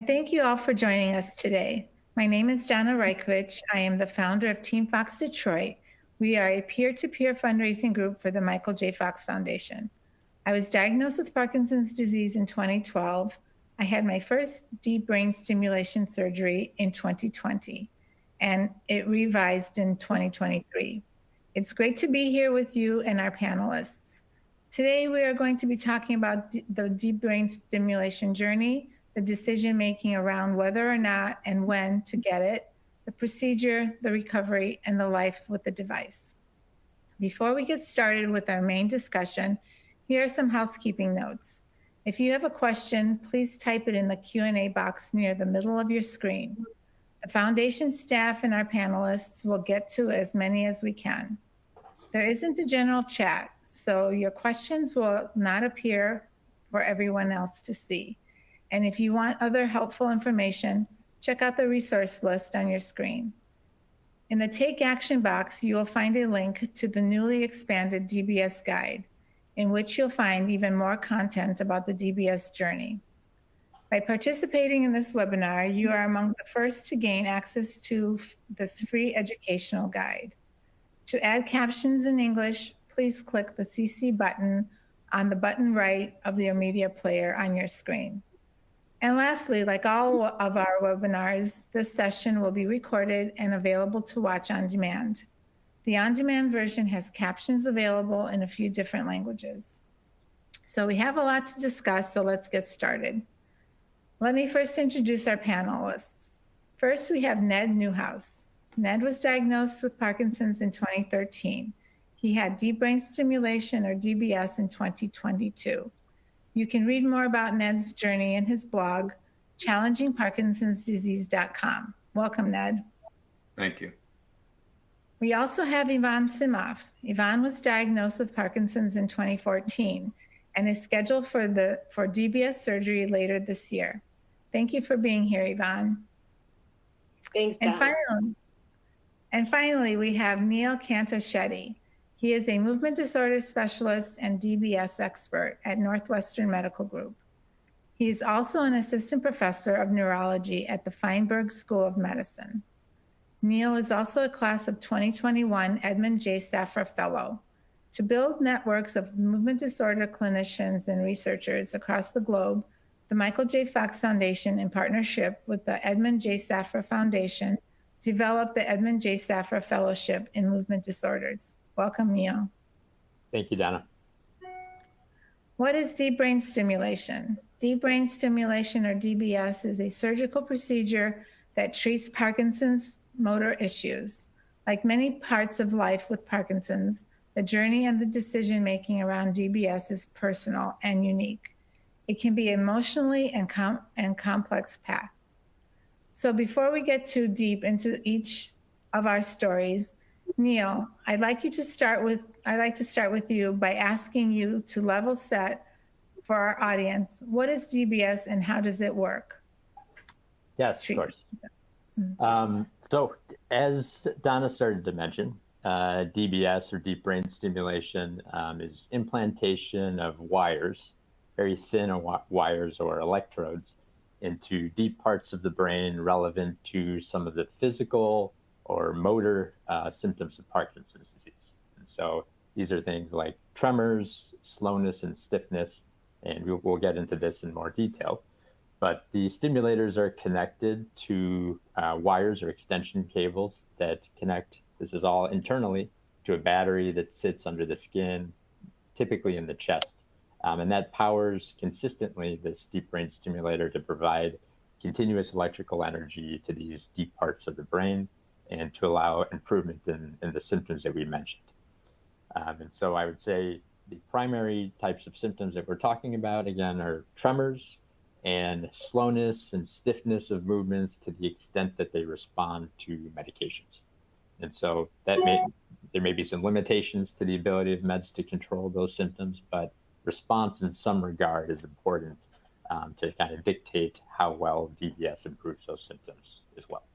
Thank you all for joining us today. My name is Donna Reichwich. I am the founder of Team Fox Detroit. We are a peer-to-peer fundraising group for the Michael J. Fox Foundation. I was diagnosed with Parkinson's disease in 2012. I had my first deep brain stimulation surgery in 2020, and it revised in 2023. It's great to be here with you and our panelists. Today, we are going to be talking about the deep brain stimulation journey, the decision-making around whether or not and when to get it, the procedure, the recovery, and the life with the device. Before we get started with our main discussion, here are some housekeeping notes. If you have a question, please type it in the Q&A box near the middle of your screen. The foundation staff and our panelists will get to as many as we can. There isn't a general chat, so your questions will not appear for everyone else to see. And if you want other helpful information, check out the resource list on your screen. In the Take Action box, you will find a link to the newly expanded DBS guide, in which you'll find even more content about the DBS journey. By participating in this webinar, you are among the first to gain access to this free educational guide. To add captions in English, please click the CC button on the bottom right of your media player on your screen. And lastly, like all of our webinars, this session will be recorded and available to watch on demand. The on-demand version has captions available in a few different languages. So we have a lot to discuss, so let's get started. Let me first introduce our panelists. First, we have Ned Newhouse. Ned was diagnosed with Parkinson's in 2013. He had deep brain stimulation, or DBS, in 2022. You can read more about Ned's journey in his blog, challengingparkinsonsdisease.com. Welcome, Ned. Thank you. We also have Ivan Simov. Ivan was diagnosed with Parkinson's in 2014 and is scheduled for DBS surgery later this year. Thank you for being here, Ivan. Thanks, Donna. And finally, we have Neil Kantashetty. He is a movement disorder specialist and DBS expert at Northwestern Medical Group. He is also an assistant professor of neurology at the Feinberg School of Medicine. Neil is also a class of 2021 Edmund J. Safra Fellow. To build networks of movement disorder clinicians and researchers across the globe, the Michael J. Fox Foundation, in partnership with the Edmund J. Safra Foundation, developed the Edmund J. Safra Fellowship in Movement Disorders. Welcome, Neil. Thank you, Donna. What is deep brain stimulation? Deep brain stimulation, or DBS, is a surgical procedure that treats Parkinson's motor issues. Like many parts of life with Parkinson's, the journey and the decision-making around DBS is personal and unique. It can be emotionally and complex path. So before we get too deep into each of our stories, Neil, I'd like to start with you by asking you to level set for our audience. What is DBS and how does it work? Yes, of course. So as Donna started to mention, DBS, or deep brain stimulation, is implantation of wires, very thin wires or electrodes, into deep parts of the brain relevant to some of the physical or motor symptoms of Parkinson's disease. And so these are things like tremors, slowness, and stiffness, and we'll get into this in more detail. But the stimulators are connected to wires or extension cables that connect, this is all internally, to a battery that sits under the skin, typically in the chest. And that powers consistently this deep brain stimulator to provide continuous electrical energy to these deep parts of the brain and to allow improvement in the symptoms that we mentioned. And so I would say the primary types of symptoms that we're talking about, again, are tremors and slowness and stiffness of movements to the extent that they respond to medications. And so there may be some limitations to the ability of meds to control those symptoms, but response in some regard is important to kind of dictate how well DBS improves those symptoms as well.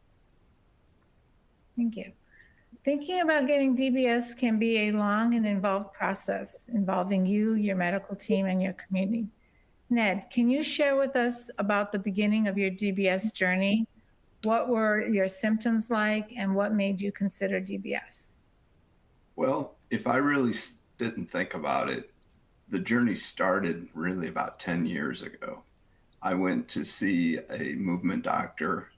Thank you. Thinking about getting DBS can be a long and involved process involving you, your medical team, and your community. Ned, can you share with us about the beginning of your DBS journey? What were your symptoms like and what made you consider DBS? Well, if I really sit and think about it, the journey started really about 10 years ago. I went to see a movement doctor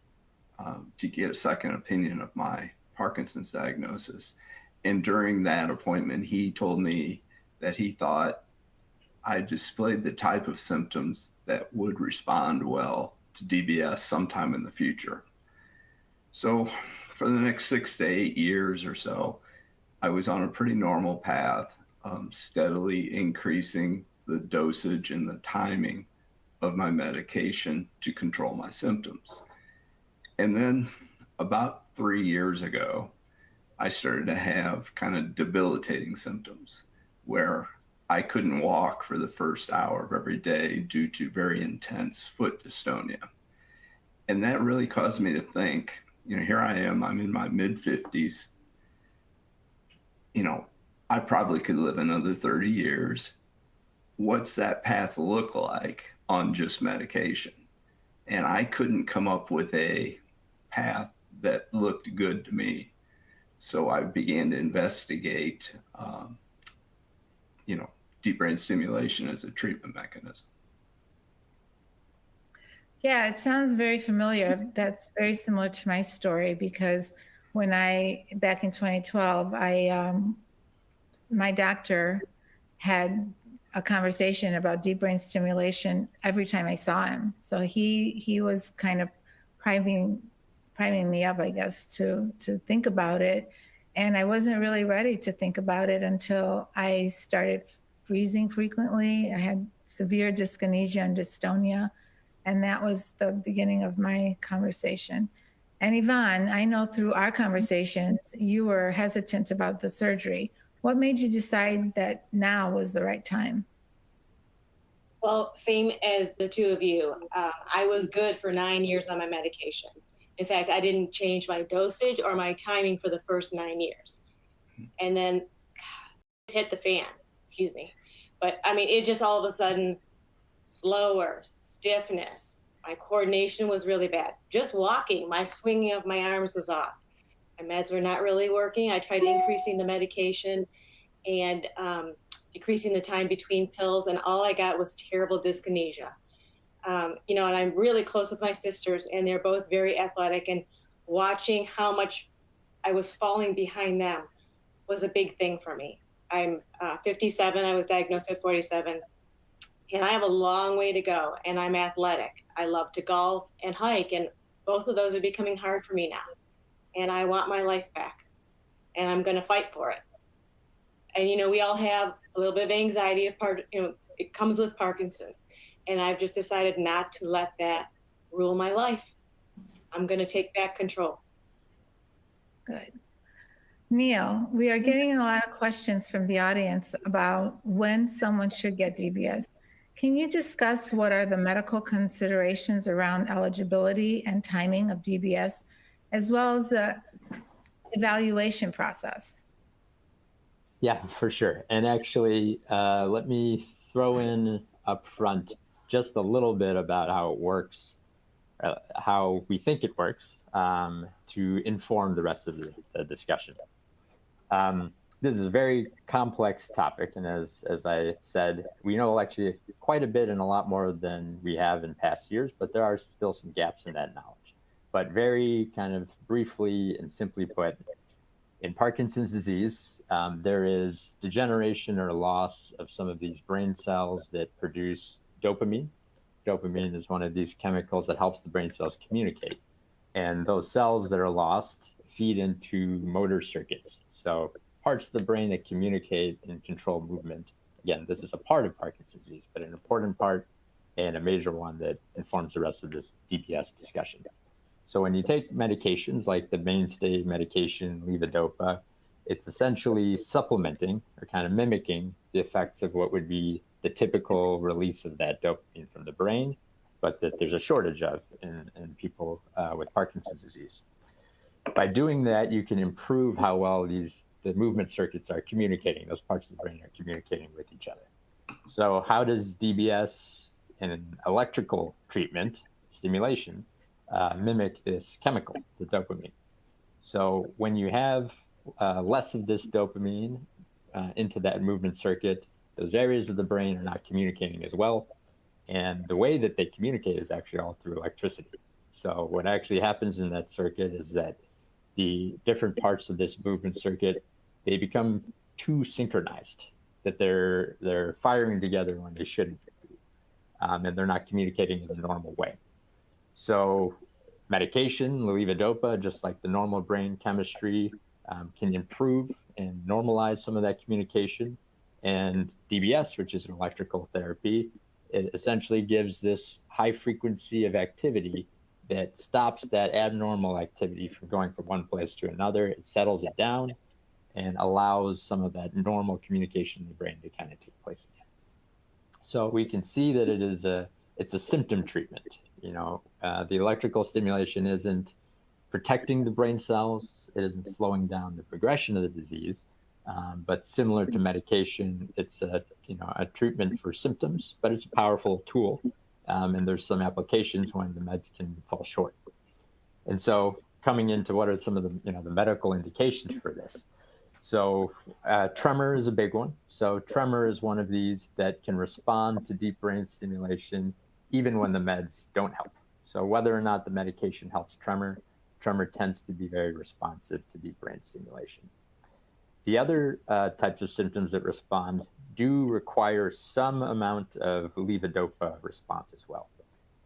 to get a second opinion of my Parkinson's diagnosis. And during that appointment, he told me that he thought I displayed the type of symptoms that would respond well to DBS sometime in the future. So for the next 6 to 8 years or so, I was on a pretty normal path, steadily increasing the dosage and the timing of my medication to control my symptoms. And then about 3 years ago, I started to have kind of debilitating symptoms where I couldn't walk for the first hour of every day due to very intense foot dystonia. And that really caused me to think, here I am, I'm in my mid-50s. I probably could live another 30 years. What's that path look like on just medication? And I couldn't come up with a path that looked good to me. So I began to investigate, deep brain stimulation as a treatment mechanism. Yeah, it sounds very familiar. That's very similar to my story because back in 2012, my doctor had a conversation about deep brain stimulation every time I saw him. So he was kind of priming me up, I guess, to think about it. And I wasn't really ready to think about it until I started freezing frequently. I had severe dyskinesia and dystonia. And that was the beginning of my conversation. And Yvonne, I know through our conversations, you were hesitant about the surgery. What made you decide that now was the right time? Well, same as the two of you. I was good for 9 years on my medication. In fact, I didn't change my dosage or my timing for the first 9 years. And then it hit the fan, excuse me. But it just all of a sudden, slower, stiffness. My coordination was really bad. Just walking, my swinging of my arms was off. My meds were not really working. I tried increasing the medication and decreasing the time between pills, and all I got was terrible dyskinesia. And I'm really close with my sisters, and they're both very athletic, and watching how much I was falling behind them was a big thing for me. I'm 57. I was diagnosed at 47. And I have a long way to go, and I'm athletic. I love to golf and hike, and both of those are becoming hard for me now. And I want my life back, and I'm going to fight for it. And, we all have a little bit of anxiety. It comes with Parkinson's, and I've just decided not to let that rule my life. I'm going to take back control. Good. Neil, we are getting a lot of questions from the audience about when someone should get DBS. Can you discuss what are the medical considerations around eligibility and timing of DBS, as well as the evaluation process? Yeah, for sure. And actually, let me throw in up front just a little bit about how it works, how we think it works, to inform the rest of the discussion. This is a very complex topic, and as I said, we know actually quite a bit and a lot more than we have in past years, but there are still some gaps in that knowledge. But very kind of briefly and simply put, in Parkinson's disease, there is degeneration or loss of some of these brain cells that produce dopamine. Dopamine is one of these chemicals that helps the brain cells communicate. And those cells that are lost feed into motor circuits. So parts of the brain that communicate and control movement. Again, this is a part of Parkinson's disease, but an important part and a major one that informs the rest of this DBS discussion. So when you take medications like the mainstay medication, levodopa, it's essentially supplementing or kind of mimicking the effects of what would be the typical release of that dopamine from the brain, but that there's a shortage of in people with Parkinson's disease. By doing that, you can improve how well the movement circuits are communicating, those parts of the brain are communicating with each other. So how does DBS an electrical treatment, stimulation, mimic this chemical, the dopamine. So when you have less of this dopamine into that movement circuit, those areas of the brain are not communicating as well. And the way that they communicate is actually all through electricity. So what actually happens in that circuit is that the different parts of this movement circuit, they become too synchronized, that they're firing together when they shouldn't, and they're not communicating in the normal way. So medication, levodopa, just like the normal brain chemistry, can improve and normalize some of that communication. And DBS, which is an electrical therapy, it essentially gives this high frequency of activity that stops that abnormal activity from going from one place to another. It settles it down and allows some of that normal communication in the brain to kind of take place again. So we can see that it's a symptom treatment. The electrical stimulation isn't protecting the brain cells. It isn't slowing down the progression of the disease. But similar to medication, it's a treatment for symptoms, but it's a powerful tool. And there's some applications when the meds can fall short. And so coming into what are some of the medical indications for this. So tremor is a big one. So tremor is one of these that can respond to deep brain stimulation even when the meds don't help. So whether or not the medication helps tremor tends to be very responsive to deep brain stimulation. The other types of symptoms that respond do require some amount of levodopa response as well.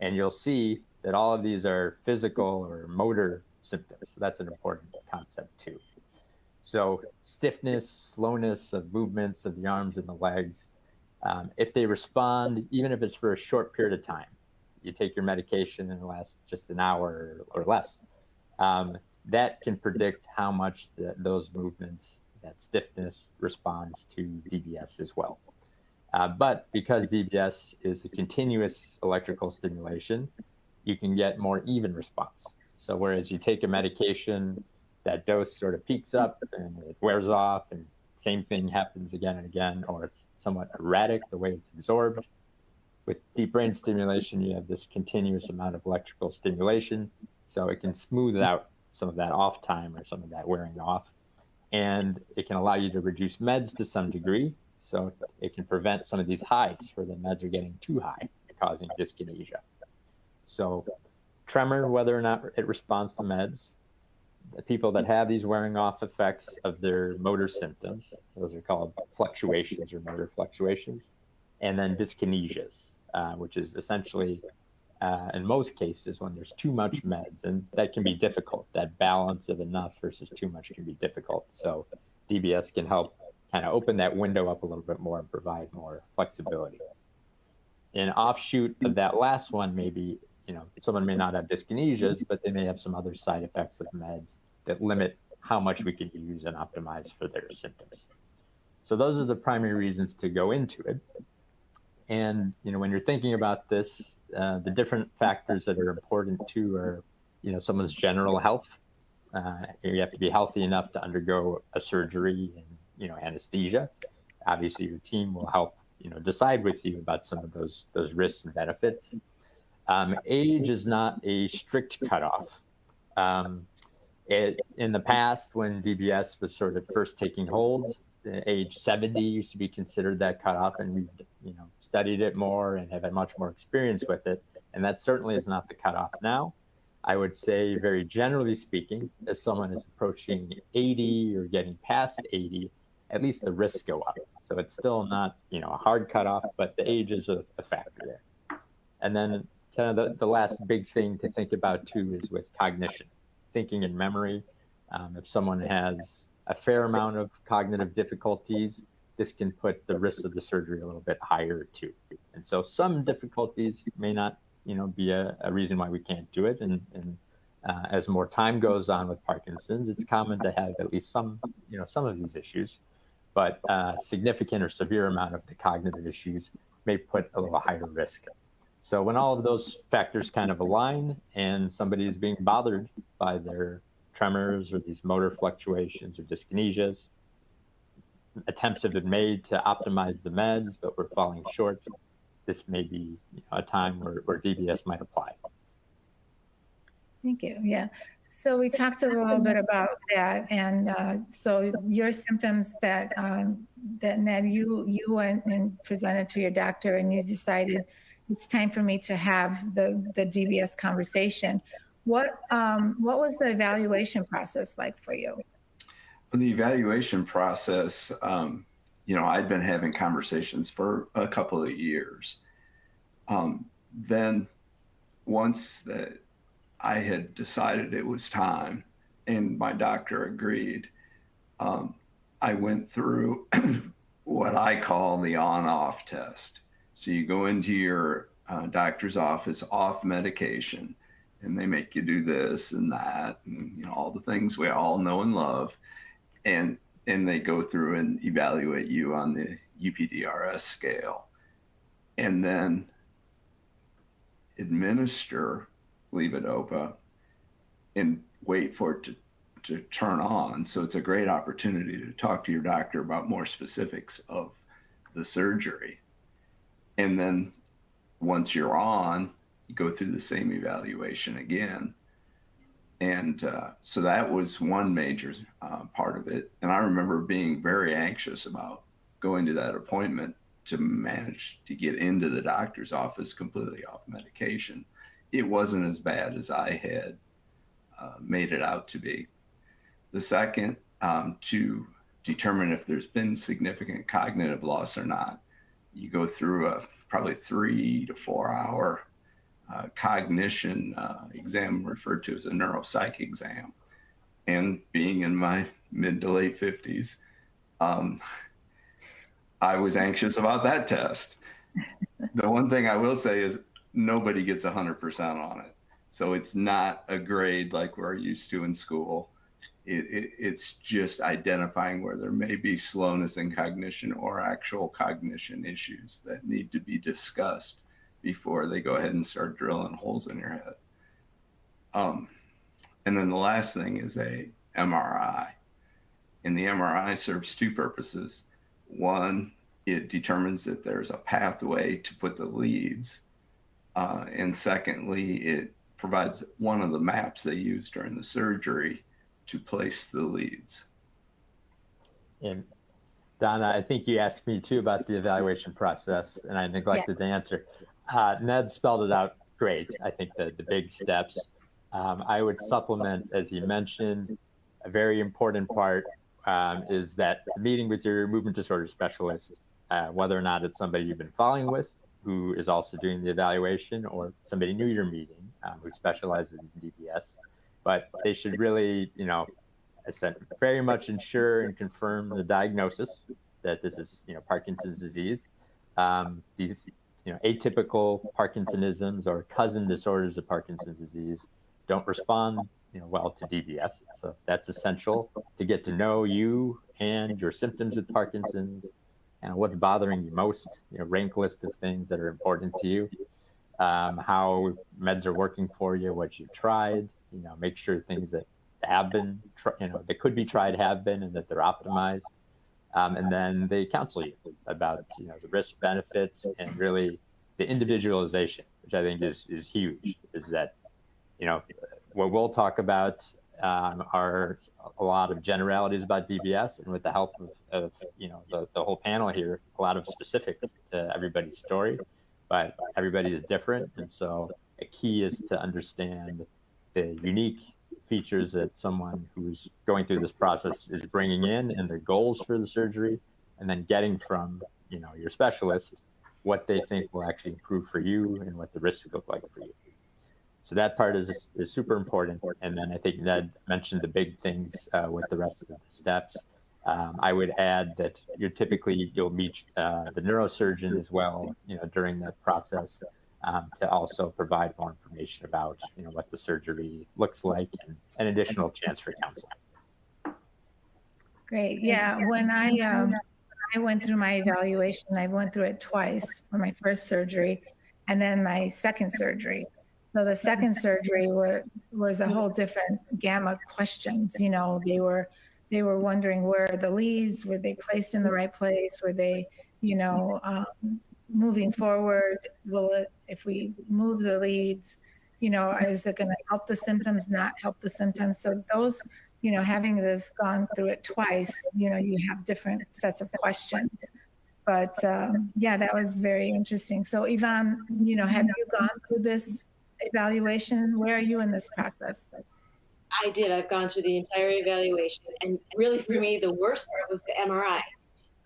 And you'll see that all of these are physical or motor symptoms. So that's an important concept too. So stiffness, slowness of movements of the arms and the legs, if they respond, even if it's for a short period of time, you take your medication and it lasts just an hour or less, that can predict how much those movements, that stiffness, responds to DBS as well. But because DBS is a continuous electrical stimulation, you can get more even response. So whereas you take a medication, that dose sort of peaks up and it wears off, and same thing happens again and again, or it's somewhat erratic the way it's absorbed. With deep brain stimulation, you have this continuous amount of electrical stimulation, so it can smooth out some of that off time or some of that wearing off. And it can allow you to reduce meds to some degree, so it can prevent some of these highs where the meds are getting too high, causing dyskinesia. So tremor, whether or not it responds to meds, the people that have these wearing off effects of their motor symptoms, those are called fluctuations or motor fluctuations, and then dyskinesias, which is essentially, in most cases, when there's too much meds, and that can be difficult. That balance of enough versus too much can be difficult. So DBS can help kind of open that window up a little bit more and provide more flexibility. An offshoot of that last one, maybe, someone may not have dyskinesias, but they may have some other side effects of meds that limit how much we can use and optimize for their symptoms. So those are the primary reasons to go into it. And, when you're thinking about this, the different factors that are important too are, someone's general health. You have to be healthy enough to undergo a surgery and, anesthesia. Obviously, your team will help, decide with you about some of those risks and benefits. Age is not a strict cutoff. In the past, when DBS was sort of first taking hold, age 70 used to be considered that cutoff, and we've studied it more and have had much more experience with it, and that certainly is not the cutoff now. I would say, very generally speaking, as someone is approaching 80 or getting past 80, at least the risks go up. So it's still not a hard cutoff, but the age is a factor there. And then kind of the last big thing to think about too is with cognition, thinking and memory. If someone has a fair amount of cognitive difficulties, this can put the risk of the surgery a little bit higher too. And so some difficulties may not, be a reason why we can't do it. And as more time goes on with Parkinson's, it's common to have at least some of these issues, but significant or severe amount of the cognitive issues may put a little higher risk. So when all of those factors kind of align and somebody is being bothered by their tremors or these motor fluctuations or dyskinesias, attempts have been made to optimize the meds, but we're falling short, this may be a time where DBS might apply. Thank you. Yeah. So we talked a little bit about that, and so your symptoms that Ned, you went and presented to your doctor, and you decided it's time for me to have the DBS conversation. What was the evaluation process like for you? The evaluation process, I'd been having conversations for a couple of years. Then once that I had decided it was time and my doctor agreed, I went through what I call the on-off test. So you go into your doctor's office off medication, and they make you do this and that, and all the things we all know and love. And they go through and evaluate you on the UPDRS scale, and then administer levodopa and wait for it to turn on. So it's a great opportunity to talk to your doctor about more specifics of the surgery. And then once you're on, you go through the same evaluation again. And so that was one major part of it. And I remember being very anxious about going to that appointment to manage to get into the doctor's office completely off medication. It wasn't as bad as I had made it out to be. The second, to determine if there's been significant cognitive loss or not, you go through a probably 3 to 4 hour cognition exam referred to as a neuropsych exam. And being in my mid to late 50s, I was anxious about that test. The one thing I will say is nobody gets 100% on it. So it's not a grade like we're used to in school. It's just identifying where there may be slowness in cognition or actual cognition issues that need to be discussed before they go ahead and start drilling holes in your head. And then the last thing is a MRI. And the MRI serves two purposes. One, it determines that there's a pathway to put the leads. And secondly, it provides one of the maps they use during the surgery to place the leads. And Donna, I think you asked me too about the evaluation process, and I neglected to answer. Ned spelled it out great. I think the big steps. I would supplement, as you mentioned, a very important part is that the meeting with your movement disorder specialist, whether or not it's somebody you've been following with, who is also doing the evaluation, or somebody new you're meeting who specializes in DBS. But they should really, I said, very much ensure and confirm the diagnosis that this is, Parkinson's disease. These, atypical Parkinsonisms or cousin disorders of Parkinson's disease don't respond, well to DBS. So that's essential to get to know you and your symptoms with Parkinson's and what's bothering you most, rank list of things that are important to you, how meds are working for you, what you've tried, make sure things that have been, that could be tried have been, and that they're optimized. And then they counsel you about, the risk benefits and really the individualization, which I think is huge, is that, what we'll talk about are a lot of generalities about DBS, and with the help of the whole panel here, a lot of specifics to everybody's story, but everybody is different. And so a key is to understand the unique features that someone who's going through this process is bringing in and their goals for the surgery, and then getting from, your specialist what they think will actually improve for you and what the risks look like for you. So that part is super important. And then I think Ned mentioned the big things with the rest of the steps. I would add that you'll meet the neurosurgeon as well, during that process to also provide more information about, what the surgery looks like and an additional chance for counseling. Great. Yeah. When I went through my evaluation, I went through it twice for my first surgery and then my second surgery. So the second surgery was a whole different gamma of questions. They were wondering where the leads, were they placed in the right place? Were they, moving forward, if we move the leads, is it going to help the symptoms, not help the symptoms? So those, having this gone through it twice, you have different sets of questions. But yeah, that was very interesting. So Yvonne, have you gone through this evaluation? Where are you in this process? I did. I've gone through the entire evaluation. And really, for me, the worst part was the MRI.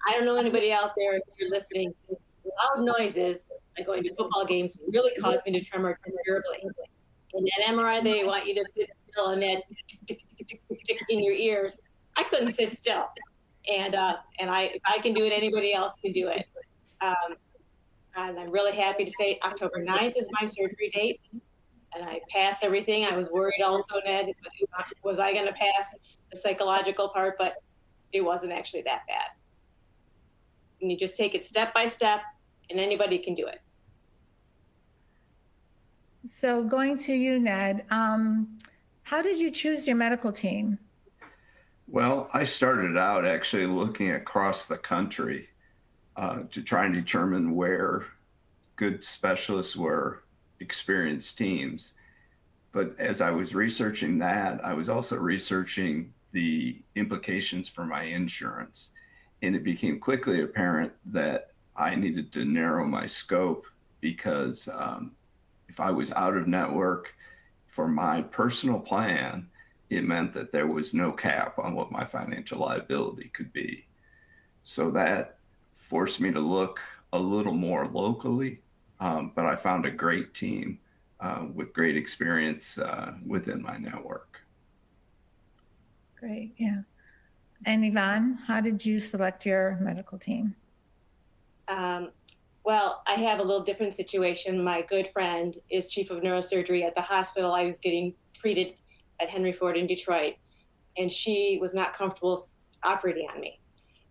I don't know anybody out there, if you're listening, loud noises, like going to football games, really caused me to tremor terribly. In that MRI, they want you to sit still, and that tick, tick, tick, tick, tick in your ears. I couldn't sit still. And if I can do it, anybody else can do it. And I'm really happy to say October 9th is my surgery date. And I passed everything. I was worried also, Ned, was I going to pass the psychological part? But it wasn't actually that bad. And you just take it step by step, and anybody can do it. So going to you, Ned, how did you choose your medical team? Well, I started out actually looking across the country to try and determine where good specialists were, experienced teams. But as I was researching that, I was also researching the implications for my insurance. And it became quickly apparent that I needed to narrow my scope because if I was out of network for my personal plan, it meant that there was no cap on what my financial liability could be. So that forced me to look a little more locally, but I found a great team with great experience within my network. Great, yeah. And Yvonne, how did you select your medical team? Well, I have a little different situation. My good friend is chief of neurosurgery at the hospital I was getting treated at Henry Ford in Detroit, and she was not comfortable operating on me.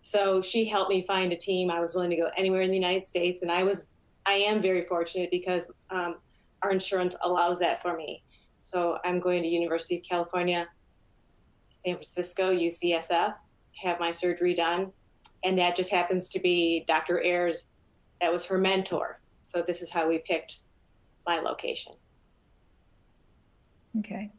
So she helped me find a team. I was willing to go anywhere in the United States, and I am very fortunate because our insurance allows that for me. So I'm going to University of California, San Francisco, UCSF, have my surgery done. And that just happens to be Dr. Ayers. That was her mentor. So this is how we picked my location. Okay.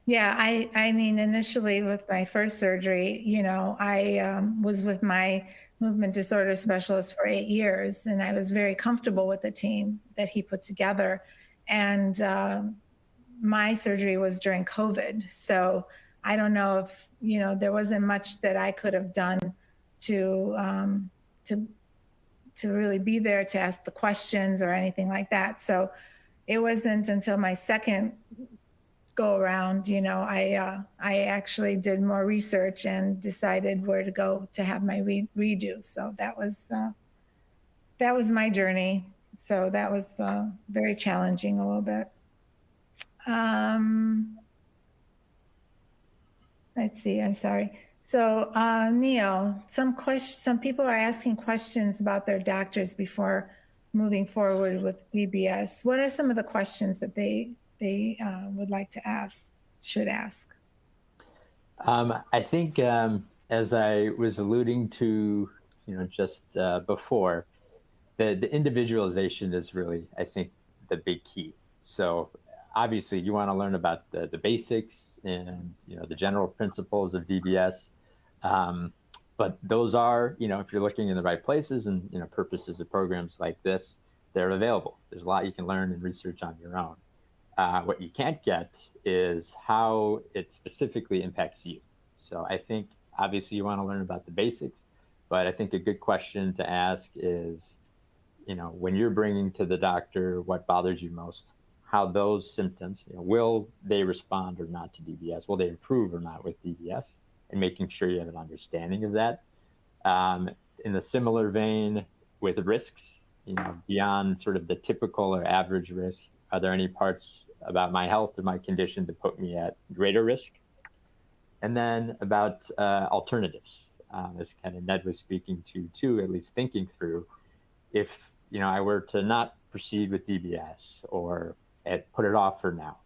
Yeah, I mean, initially with my first surgery, I was with my movement disorder specialist for 8 years, and I was very comfortable with the team that he put together. And my surgery was during COVID. So I don't know if, there wasn't much that I could have done to really be there to ask the questions or anything like that. So it wasn't until my second go around, I actually did more research and decided where to go to have my redo. So that was my journey. So that was very challenging a little bit. Let's see, I'm sorry. So Neil, some people are asking questions about their doctors before moving forward with DBS. What are some of the questions that they would like to ask, should ask? I think as I was alluding to, just before, the individualization is really, I think, the big key. So obviously you want to learn about the basics and, the general principles of DBS. But those are, if you're looking in the right places and, purposes of programs like this, they're available. There's a lot you can learn and research on your own. What you can't get is how it specifically impacts you. So I think obviously you want to learn about the basics, but I think a good question to ask is, when you're bringing to the doctor what bothers you most, how those symptoms, will they respond or not to DBS? Will they improve or not with DBS? And making sure you have an understanding of that. In the similar vein with risks, beyond sort of the typical or average risk, are there any parts about my health or my condition that put me at greater risk? And then about alternatives, as kind of Ned was speaking to too, at least thinking through, if I were to not proceed with DBS or put it off for now,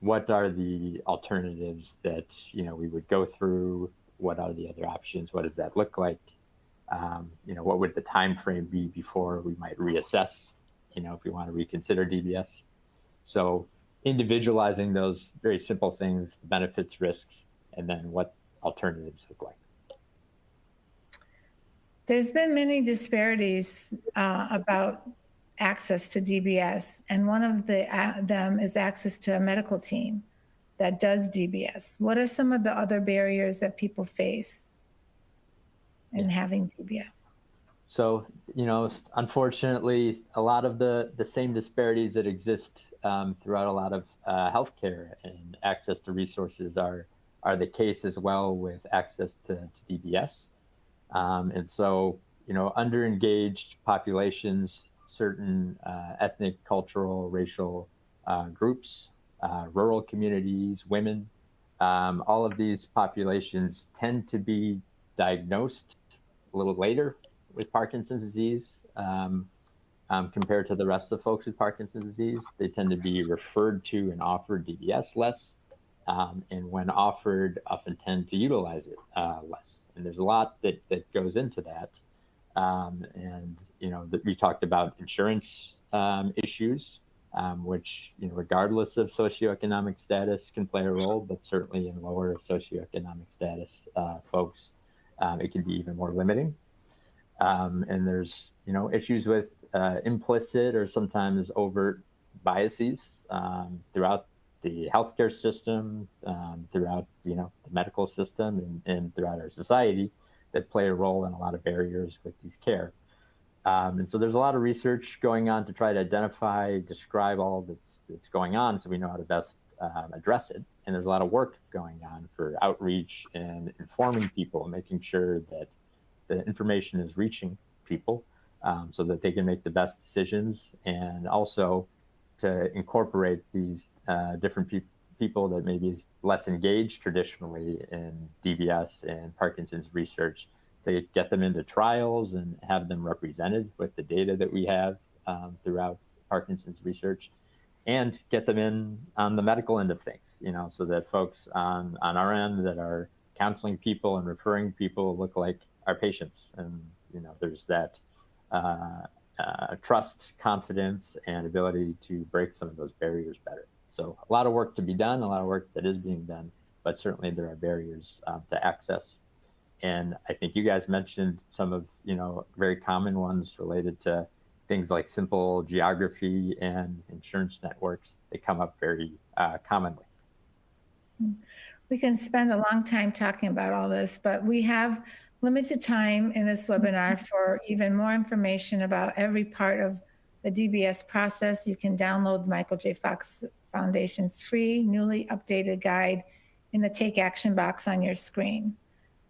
what are the alternatives that we would go through? What are the other options? What does that look like? What would the time frame be before we might reassess, if we want to reconsider DBS? So individualizing those very simple things, benefits, risks, and then what alternatives look like. There's been many disparities about access to DBS, and one of them is access to a medical team that does DBS. What are some of the other barriers that people face in having DBS? So, unfortunately, a lot of the same disparities that exist throughout a lot of healthcare and access to resources are the case as well with access to DBS. And so, underengaged populations, certain ethnic, cultural, racial groups, rural communities, women, all of these populations tend to be diagnosed a little later with Parkinson's disease compared to the rest of folks with Parkinson's disease. They tend to be referred to and offered DBS less, and when offered, often tend to utilize it less. And there's a lot that goes into that. We talked about insurance issues, which, regardless of socioeconomic status, can play a role, but certainly in lower socioeconomic status folks, it can be even more limiting. And there's, issues with implicit or sometimes overt biases throughout the healthcare system, throughout, the medical system and throughout our society that play a role in a lot of barriers with these care. And so there's a lot of research going on to try to identify, describe all that's going on so we know how to best address it. And there's a lot of work going on for outreach and informing people, making sure that the information is reaching people so that they can make the best decisions, and also to incorporate these different people that may be less engaged traditionally in DBS and Parkinson's research, to get them into trials and have them represented with the data that we have throughout Parkinson's research, and get them in on the medical end of things, so that folks on our end that are counseling people and referring people look like our patients. And, there's that trust, confidence, and ability to break some of those barriers better. So a lot of work to be done, a lot of work that is being done, but certainly there are barriers to access. And I think you guys mentioned some of, very common ones related to things like simple geography and insurance networks. They come up very commonly. We can spend a long time talking about all this, but we have limited time in this webinar for even more information about every part of the DBS process. You can download Michael J. Fox Foundation's free, newly updated guide in the Take Action box on your screen.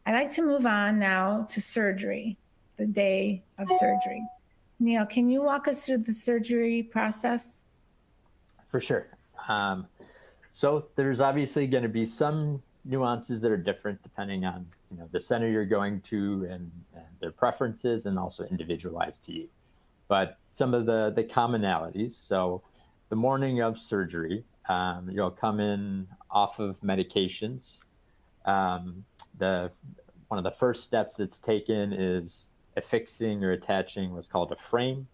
I'd like to move on now to surgery, the day of surgery. Neil, can you walk us through the surgery process? For sure. So there's obviously going to be some nuances that are different depending on the center you're going to and their preferences, and also individualized to you. But some of the commonalities. So the morning of surgery, you'll come in off of medications. One of the first steps that's taken is affixing or attaching what's called a frame,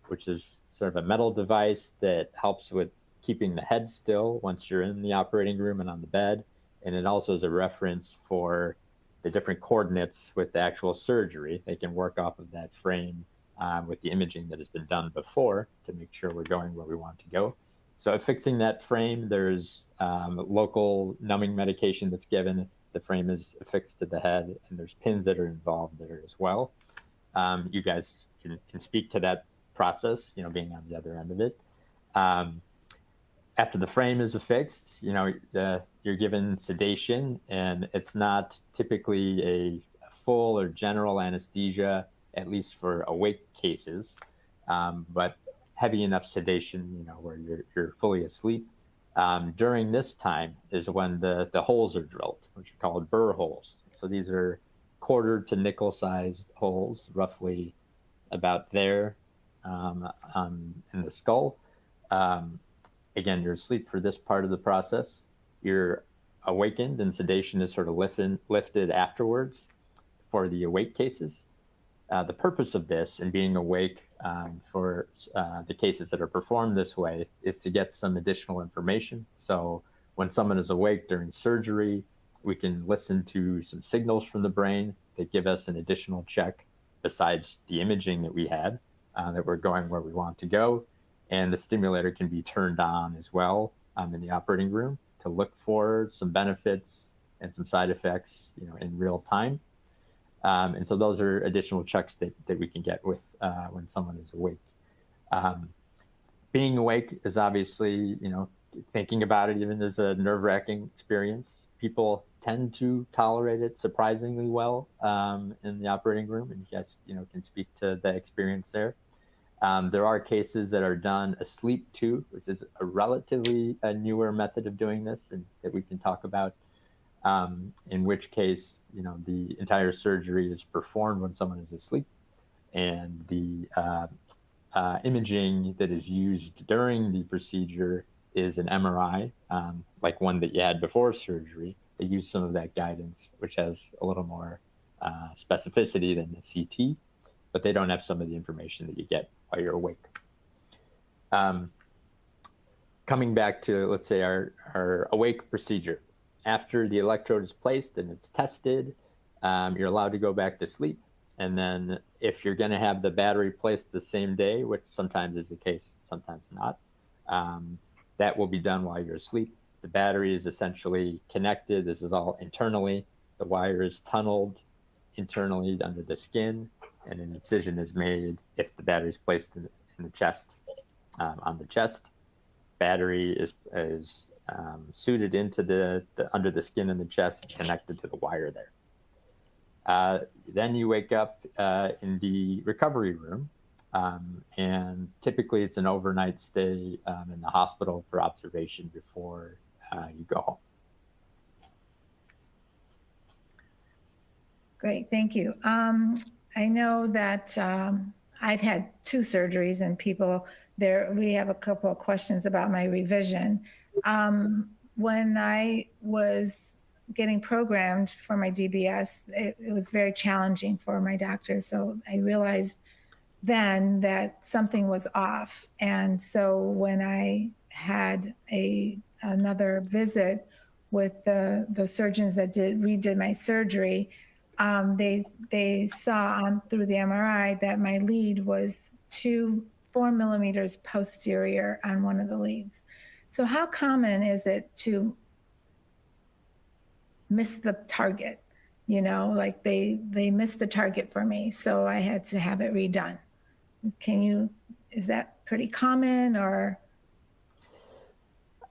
which is sort of a metal device that helps with keeping the head still once you're in the operating room and on the bed. And it also is a reference for the different coordinates with the actual surgery. They can work off of that frame with the imaging that has been done before to make sure we're going where we want to go. So affixing that frame, there's local numbing medication that's given. The frame is affixed to the head, and there's pins that are involved there as well. You guys can speak to that process, being on the other end of it. After the frame is affixed, you're given sedation, and it's not typically a full or general anesthesia, at least for awake cases, but heavy enough sedation, where you're fully asleep. During this time is when the holes are drilled, which are called burr holes. So these are quarter to nickel sized holes, roughly about there in the skull. Again, you're asleep for this part of the process. You're awakened, and sedation is sort of lifted afterwards for the awake cases. the purpose of this and being awake for the cases that are performed this way is to get some additional information. So when someone is awake during surgery, we can listen to some signals from the brain that give us an additional check besides the imaging that we had, that we're going where we want to go. And the stimulator can be turned on as well in the operating room to look for some benefits and some side effects, in real time. And so those are additional checks that we can get with when someone is awake. Being awake is obviously, thinking about it even as a nerve-wracking experience. People tend to tolerate it surprisingly well in the operating room, and you guys, can speak to the experience there. There are cases that are done asleep too, which is a relatively newer method of doing this, and that we can talk about. In which case, the entire surgery is performed when someone is asleep, and the imaging that is used during the procedure is an MRI, like one that you had before surgery. They use some of that guidance, which has a little more specificity than the CT, but they don't have some of the information that you get while you're awake. Coming back to, let's say, our awake procedure. After the electrode is placed and it's tested, you're allowed to go back to sleep. And then if you're going to have the battery placed the same day, which sometimes is the case, sometimes not, that will be done while you're asleep. The battery is essentially connected. This is all internally. The wire is tunneled internally under the skin, and an incision is made if the battery is placed in the chest, on the chest. Battery is suited into the under the skin in the chest, connected to the wire there. Then you wake up in the recovery room, and typically it's an overnight stay in the hospital for observation before you go home. Great, thank you. I know that I've had 2 surgeries, and we have a couple of questions about my revision. When I was getting programmed for my DBS, it was very challenging for my doctor. So I realized then that something was off. And so when I had another visit with the surgeons that redid my surgery, they saw through the MRI that my lead was 4 millimeters posterior on one of the leads. So how common is it to miss the target? Like they missed the target for me, so I had to have it redone. Is that pretty common, or?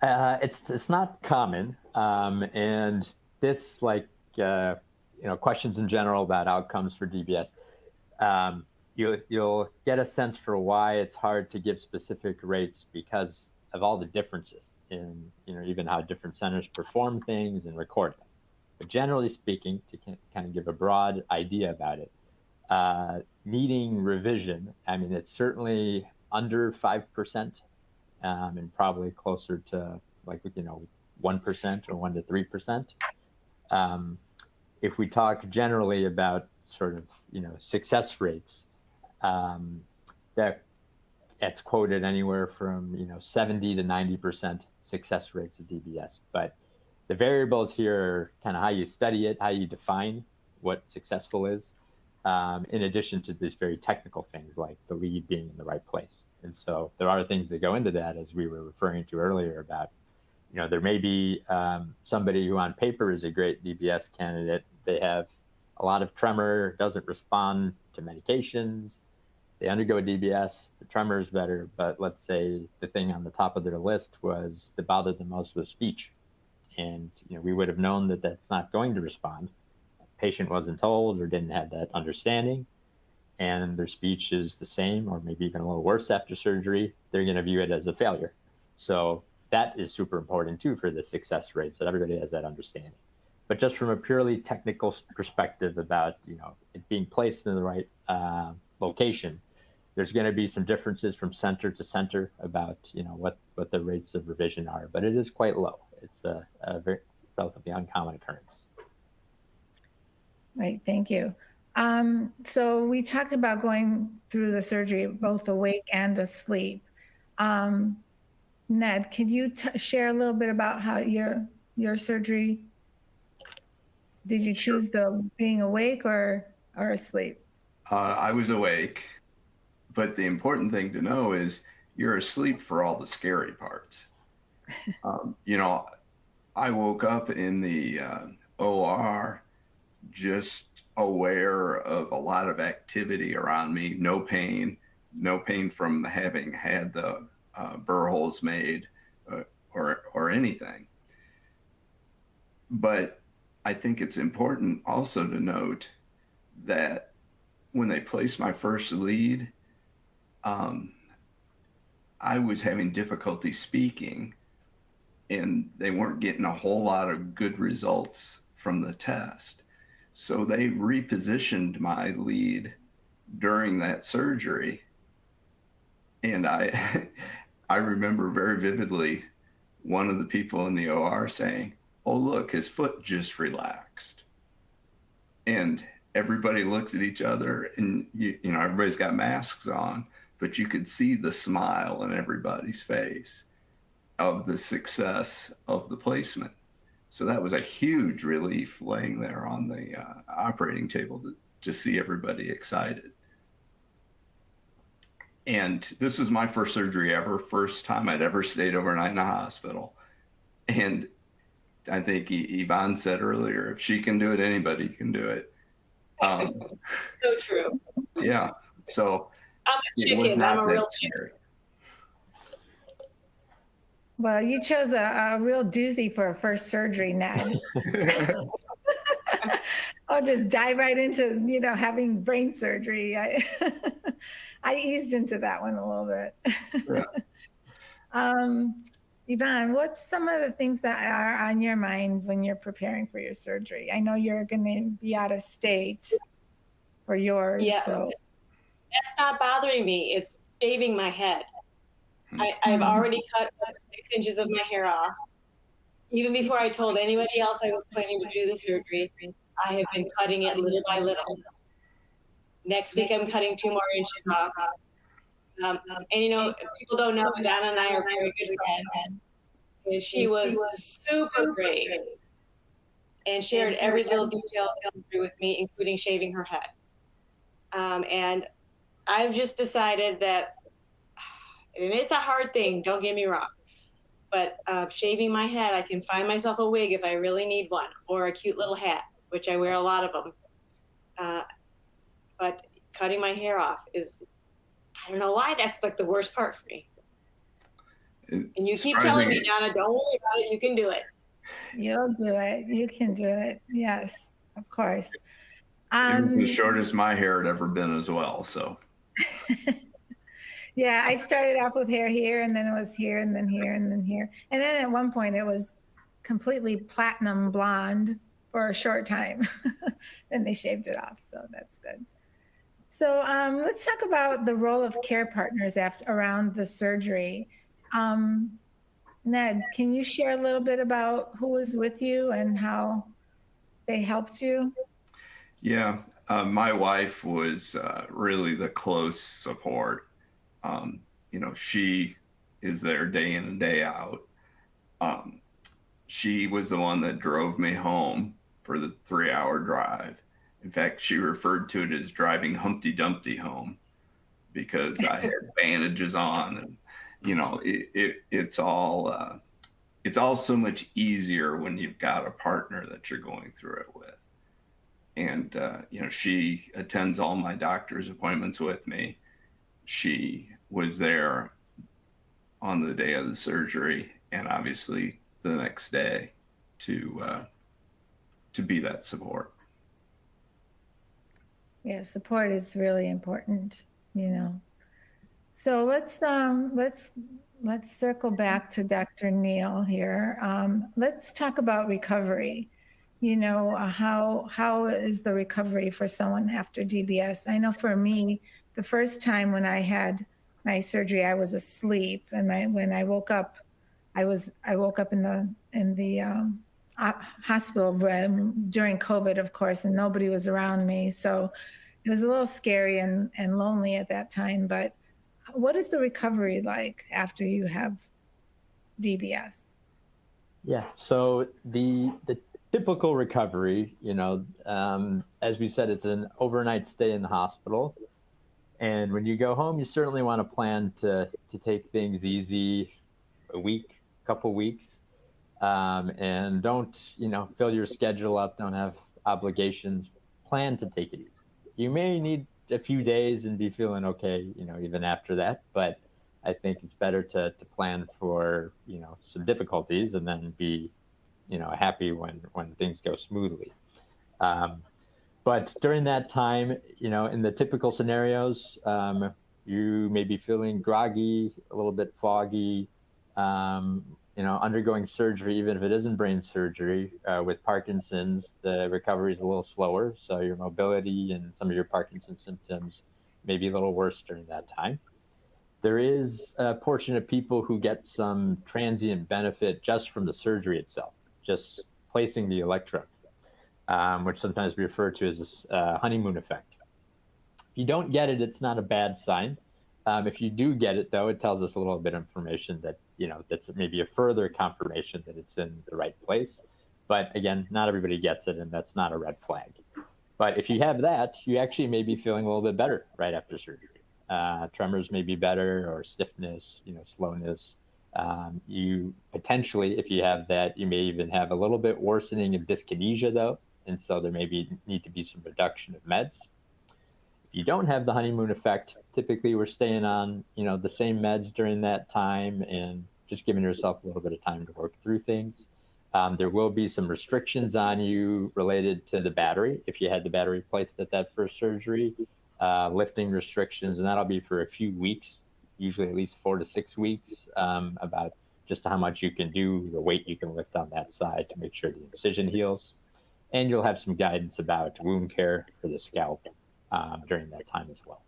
It's not common, and this, questions in general about outcomes for DBS, you'll get a sense for why it's hard to give specific rates because of all the differences in, even how different centers perform things and record them. But generally speaking, to kind of give a broad idea about it, needing revision, it's certainly under 5%, and probably closer to 1% or 1 to 3%. If we talk generally about sort of, success rates, that's quoted anywhere from 70 to 90% success rates of DBS. But the variables here are kind of how you study it, how you define what successful is, in addition to these very technical things like the lead being in the right place. And so there are things that go into that, as we were referring to earlier about, there may be somebody who on paper is a great DBS candidate. They have a lot of tremor, doesn't respond to medications. They undergo DBS, the tremor is better, but let's say the thing on the top of their list was that bothered them most was speech. And we would have known that that's not going to respond. The patient wasn't told or didn't have that understanding, and their speech is the same or maybe even a little worse after surgery. They're going to view it as a failure. So that is super important too for the success rates, that everybody has that understanding. But just from a purely technical perspective about it being placed in the right location, there's going to be some differences from center to center about what the rates of revision are, but it is quite low. It's a very relatively uncommon occurrence. Right, thank you. So we talked about going through the surgery both awake and asleep. Ned, can you share a little bit about how your surgery? Did you choose the being awake or asleep? I was awake, but the important thing to know is you're asleep for all the scary parts. You know, I woke up in the OR just aware of a lot of activity around me, no pain from having had the burr holes made or anything. But I think it's important also to note that when they placed my first lead, I was having difficulty speaking, and they weren't getting a whole lot of good results from the test. So they repositioned my lead during that surgery. And I I remember very vividly one of the people in the OR saying, "Oh, look, his foot just relaxed." And everybody looked at each other, and you know, everybody's got masks on, but you could see the smile in everybody's face of the success of the placement. So that was a huge relief laying there on the operating table to see everybody excited. And this was my first surgery ever, first time I'd ever stayed overnight in a hospital. And I think Yvonne said earlier, if she can do it, anybody can do it. So true. Yeah. So I'm a chicken. I'm a real chicken. Well, you chose a real doozy for a first surgery, Ned. I'll just dive right into, you know, having brain surgery. I eased into that one a little bit. Yeah. Yvonne, what's some of the things that are on your mind when you're preparing for your surgery? I know you're going to be out of state for yours. Yeah. So that's not bothering me. It's shaving my head. I've already cut 6 inches of my hair off. Even before I told anybody else I was planning to do the surgery, I have been cutting it little by little. Next week, I'm cutting 2 more inches off. And you know, people don't know, Donna and I are very good friends. And she was super great and shared every little detail with me, including shaving her head. And I've just decided that, and it's a hard thing, don't get me wrong, but shaving my head, I can find myself a wig if I really need one, or a cute little hat, which I wear a lot of them. But cutting my hair off is, I don't know why, that's like the worst part for me. And you keep telling me, Donna, don't worry about it, you can do it. You'll do it. You can do it. Yes, of course. It was the shortest my hair had ever been as well, so. Yeah, I started off with hair here, and then it was here, and then here, and then here. And then at one point it was completely platinum blonde for a short time. Then they shaved it off, so that's good. So let's talk about the role of care partners around the surgery. Ned, can you share a little bit about who was with you and how they helped you? Yeah, my wife was really the close support. You know, she is there day in and day out. She was the one that drove me home for the 3-hour drive. In fact, she referred to it as driving Humpty Dumpty home because I had bandages on, and you know, it's all so much easier when you've got a partner that you're going through it with. And you know, she attends all my doctor's appointments with me. She was there on the day of the surgery, and obviously the next day to be that support. Yeah, support is really important, you know. So let's circle back to Dr. Neal here. Let's talk about recovery. You know, how is the recovery for someone after DBS? I know for me, the first time when I had my surgery, I was asleep, and when I woke up, I woke up in the hospital room during COVID, of course, and nobody was around me. So it was a little scary and lonely at that time. But what is the recovery like after you have DBS? Yeah, so the typical recovery, as we said, it's an overnight stay in the hospital. And when you go home, you certainly want to plan to take things easy, a week, couple weeks, and don't, fill your schedule up, don't have obligations, plan to take it easy. You may need a few days and be feeling okay, even after that, but I think it's better to plan for, some difficulties and then be, happy when things go smoothly. But during that time, in the typical scenarios, you may be feeling groggy, a little bit foggy, undergoing surgery, even if it isn't brain surgery. With Parkinson's, the recovery is a little slower. So your mobility and some of your Parkinson's symptoms may be a little worse during that time. There is a portion of people who get some transient benefit just from the surgery itself, just placing the electrode, which sometimes we refer to as this honeymoon effect. If you don't get it, it's not a bad sign. If you do get it, though, it tells us a little bit of information that, that's maybe a further confirmation that it's in the right place. But again, not everybody gets it, and that's not a red flag. But if you have that, you actually may be feeling a little bit better right after surgery. Tremors may be better, or stiffness, slowness. You potentially, if you have that, you may even have a little bit worsening of dyskinesia, though. And so there may need to be some reduction of meds. If you don't have the honeymoon effect, typically we're staying on, the same meds during that time and just giving yourself a little bit of time to work through things. There will be some restrictions on you related to the battery. If you had the battery placed at that first surgery, lifting restrictions, and that'll be for a few weeks, usually at least 4 to 6 weeks, about just how much you can do, the weight you can lift on that side to make sure the incision heals. And you'll have some guidance about wound care for the scalp during that time as well.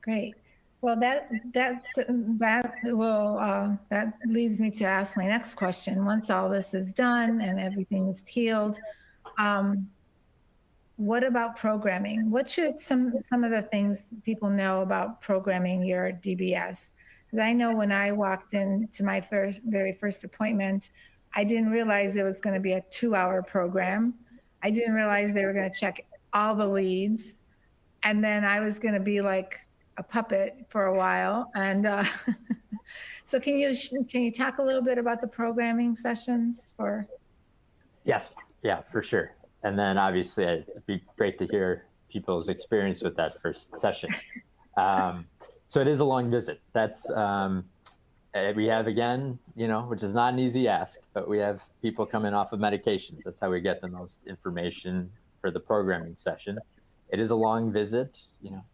Great. Well, that leads me to ask my next question. Once all this is done and everything is healed, what about programming? What should some of the things people know about programming your DBS? Because I know when I walked into my very first appointment, I didn't realize it was going to be a 2-hour program. I didn't realize they were going to check all the leads, and then I was going to be like a puppet for a while. And so, can you talk a little bit about the programming sessions for? Yes, yeah, for sure. And then obviously it'd be great to hear people's experience with that first session. So it is a long visit. That's we have, again, which is not an easy ask, but we have people coming off of medications. That's how we get the most information for the programming session. It is a long visit,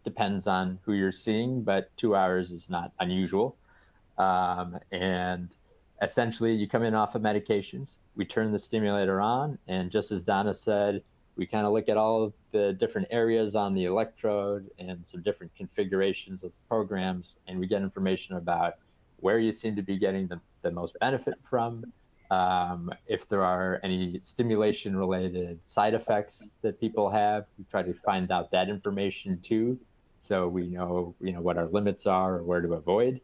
depends on who you're seeing, but 2 hours is not unusual. And essentially you come in off of medications, we turn the stimulator on, and just as Donna said, we kind of look at all of the different areas on the electrode and some different configurations of the programs, and we get information about where you seem to be getting the most benefit from, if there are any stimulation related side effects that people have. We try to find out that information too, so we know what our limits are or where to avoid.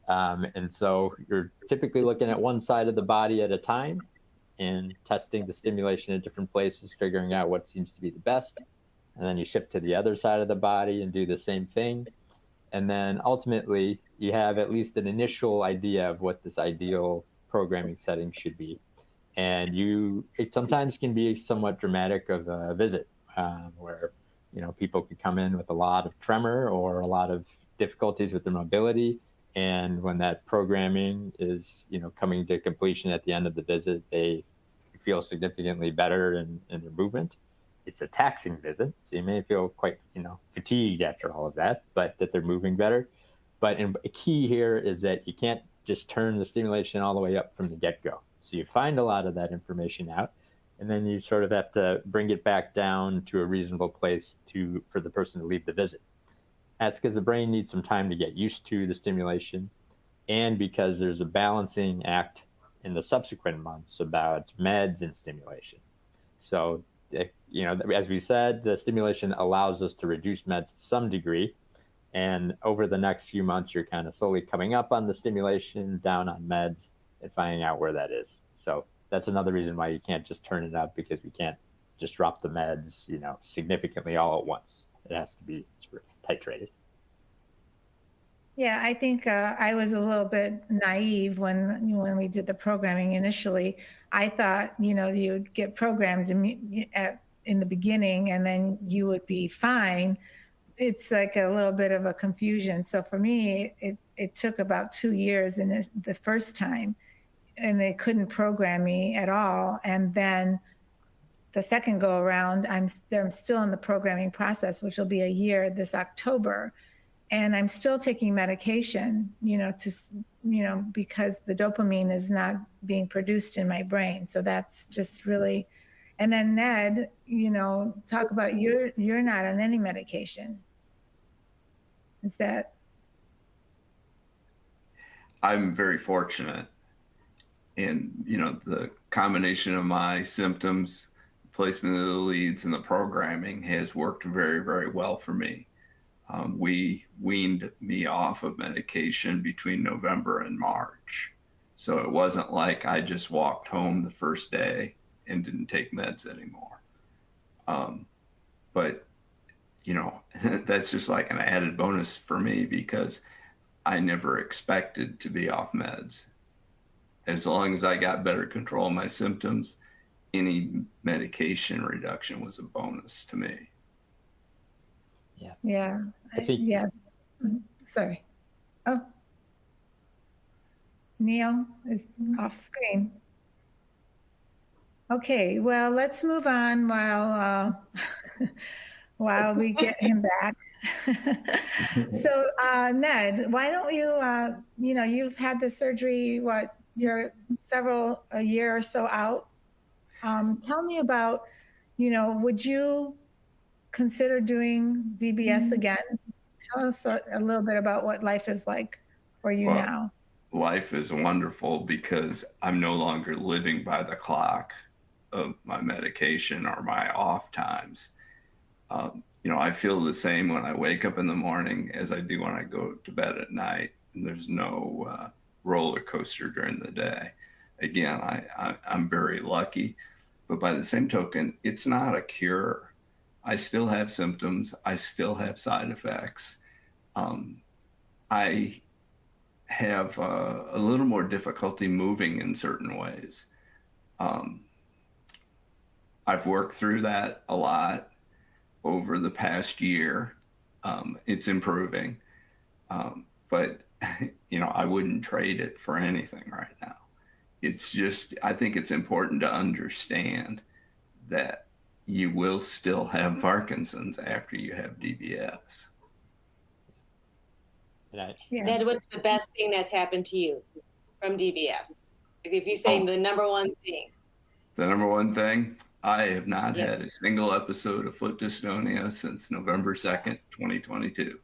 And so you're typically looking at one side of the body at a time and testing the stimulation at different places, figuring out what seems to be the best. And then you shift to the other side of the body and do the same thing. And then ultimately you have at least an initial idea of what this ideal programming setting should be. And it sometimes can be somewhat dramatic of a visit, where, people can come in with a lot of tremor or a lot of difficulties with their mobility. And when that programming is, coming to completion at the end of the visit, they feel significantly better in their movement. It's a taxing visit, so you may feel quite, fatigued after all of that, but that they're moving better. But a key here is that you can't just turn the stimulation all the way up from the get-go. So you find a lot of that information out, and then you sort of have to bring it back down to a reasonable place for the person to leave the visit. That's because the brain needs some time to get used to the stimulation, and because there's a balancing act in the subsequent months about meds and stimulation. So, as we said, the stimulation allows us to reduce meds to some degree. And over the next few months, you're kind of slowly coming up on the stimulation, down on meds, and finding out where that is. So that's another reason why you can't just turn it up, because we can't just drop the meds, significantly all at once. It has to be sort of titrated. Yeah, I think I was a little bit naive when we did the programming initially. I thought, you'd get programmed in the beginning and then you would be fine. It's like a little bit of a confusion. So for me, it took about 2 years in the first time, and they couldn't program me at all. And then the second go around, I'm still in the programming process, which will be a year this October. And I'm still taking medication, because the dopamine is not being produced in my brain. So that's just really, and then Ned, talk about you're not on any medication. Is that? I'm very fortunate. And, the combination of my symptoms, placement of the leads, and the programming has worked very, very well for me. We weaned me off of medication between November and March. So it wasn't like I just walked home the first day and didn't take meds anymore. But, that's just like an added bonus for me, because I never expected to be off meds. As long as I got better control of my symptoms, any medication reduction was a bonus to me. Yeah. Yes. Sorry. Oh, Neil is off screen. Okay, well, let's move on while we get him back. So, Ned, why don't you, you've had the surgery, you're a year or so out. Tell me about, would you consider doing DBS again? Tell us a little bit about what life is like for you now. Life is wonderful because I'm no longer living by the clock of my medication or my off times. I feel the same when I wake up in the morning as I do when I go to bed at night. And there's no roller coaster during the day. Again, I'm very lucky. But by the same token, it's not a cure. I still have symptoms. I still have side effects. I have a little more difficulty moving in certain ways. I've worked through that a lot over the past year. It's improving. But, I wouldn't trade it for anything right now. It's just, I think it's important to understand that you will still have Parkinson's after you have DBS. Ned, what's the best thing that's happened to you from DBS? If you say the number one thing. The number one thing, I have not had a single episode of foot dystonia since November 2nd, 2022.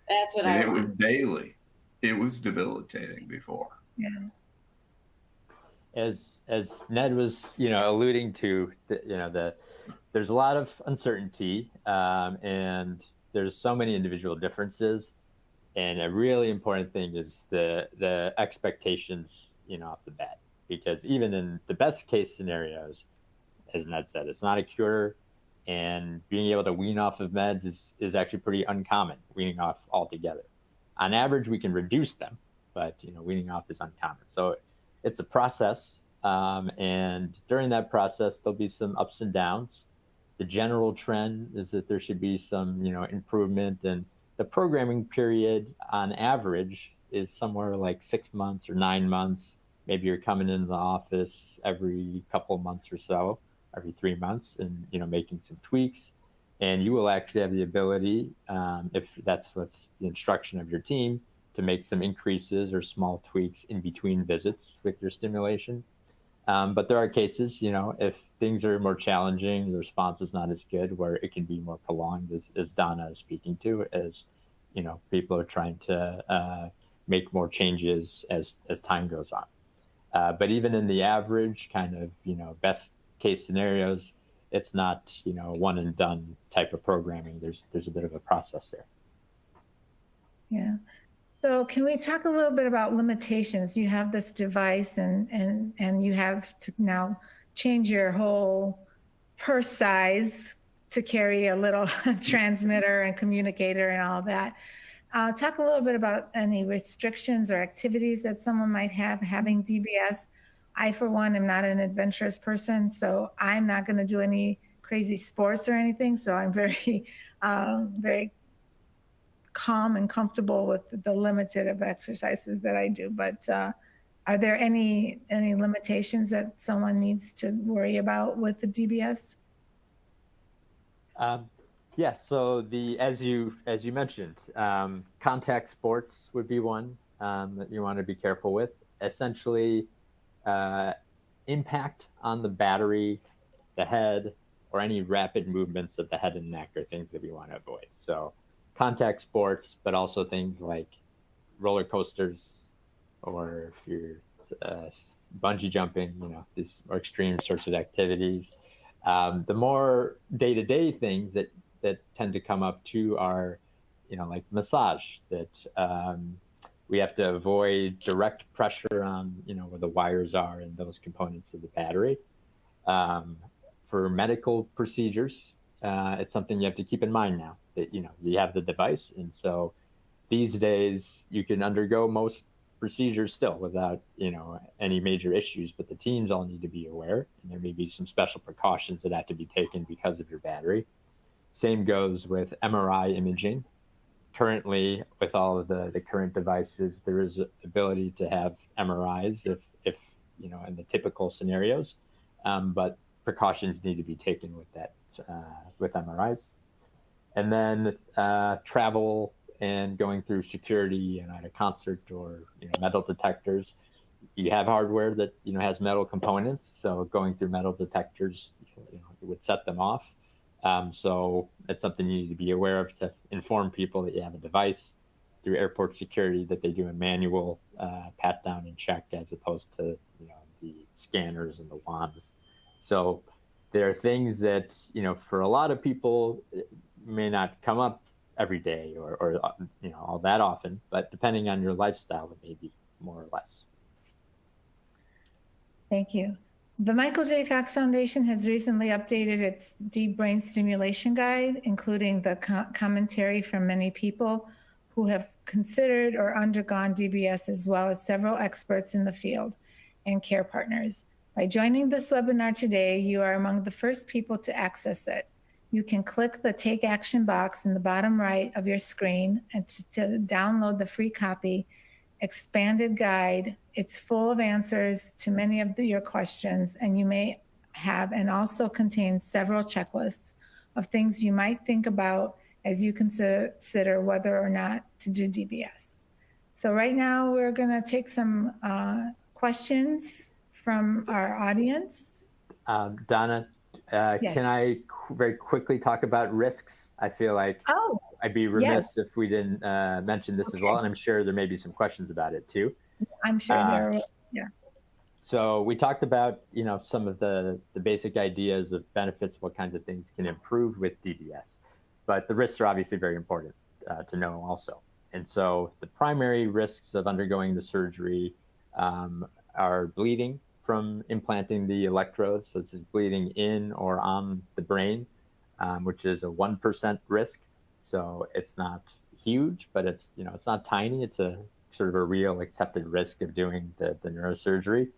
That's what It was daily. It was debilitating before. Yeah. As Ned was, alluding to, there's a lot of uncertainty, and there's so many individual differences. And a really important thing is the expectations, off the bat, because even in the best case scenarios, as Ned said, it's not a cure, and being able to wean off of meds is actually pretty uncommon, weaning off altogether. On average, we can reduce them, but, weaning off is uncommon. So it's a process. And during that process, there'll be some ups and downs. The general trend is that there should be some, improvement, and the programming period on average is somewhere like 6 months or 9 months. Maybe you're coming into the office every couple of months or so, every 3 months, and, making some tweaks. And you will actually have the ability, if that's what's the instruction of your team, to make some increases or small tweaks in between visits with your stimulation. But there are cases, if things are more challenging, the response is not as good, where it can be more prolonged, as Donna is speaking to, as, people are trying to make more changes as time goes on. But even in the average kind of, best case scenarios, it's not, one and done type of programming. There's a bit of a process there. Yeah. So can we talk a little bit about limitations? You have this device and you have to now change your whole purse size to carry a little transmitter and communicator and all that. Talk a little bit about any restrictions or activities that someone might have having DBS. I, for one, am not an adventurous person, so I'm not going to do any crazy sports or anything. So I'm very, very calm and comfortable with the limited of exercises that I do. But are there any limitations that someone needs to worry about with the DBS? Yeah, so as you mentioned, contact sports would be one that you want to be careful with. Essentially, impact on the battery, the head, or any rapid movements of the head and neck are things that we want to avoid. So contact sports, but also things like roller coasters, or if you're bungee jumping, these more extreme sorts of activities. The more day-to-day things that tend to come up too are, like massage, that we have to avoid direct pressure on, where the wires are and those components of the battery. For medical procedures, it's something you have to keep in mind now that, you have the device. And so these days you can undergo most procedures still without, any major issues, but the teams all need to be aware, and there may be some special precautions that have to be taken because of your battery. Same goes with MRI imaging. Currently, with all of the current devices, there is ability to have MRIs if in the typical scenarios, but precautions need to be taken with that, with MRIs. And then travel and going through security and at a concert, or metal detectors. You have hardware that has metal components, so going through metal detectors, it would set them off. So it's something you need to be aware of to inform people that you have a device. Through airport security, that they do a manual pat down and check, as opposed to the scanners and the wands. So there are things that for a lot of people may not come up every day or all that often, but depending on your lifestyle, it may be more or less. Thank you. The Michael J. Fox Foundation has recently updated its deep brain stimulation guide, including the commentary from many people who have considered or undergone DBS, as well as several experts in the field and care partners. By joining this webinar today, you are among the first people to access it. You can click the Take Action box in the bottom right of your screen and to download the free copy, expanded guide. It's full of answers to many of your questions, and you may have, and also contains several checklists of things you might think about as you consider whether or not to do DBS. So right now we're gonna take some questions from our audience. Donna, Yes. Can I very quickly talk about risks? I feel like I'd be remiss if we didn't mention this as well, and I'm sure there may be some questions about it too. I'm sure there are, yeah. So we talked about, some of the basic ideas of benefits, what kinds of things can improve with DBS, but the risks are obviously very important to know also. And so the primary risks of undergoing the surgery are bleeding from implanting the electrodes. So this is bleeding in or on the brain, which is a 1% risk. So it's not huge, but it's, it's not tiny. It's a sort of a real accepted risk of doing the neurosurgery.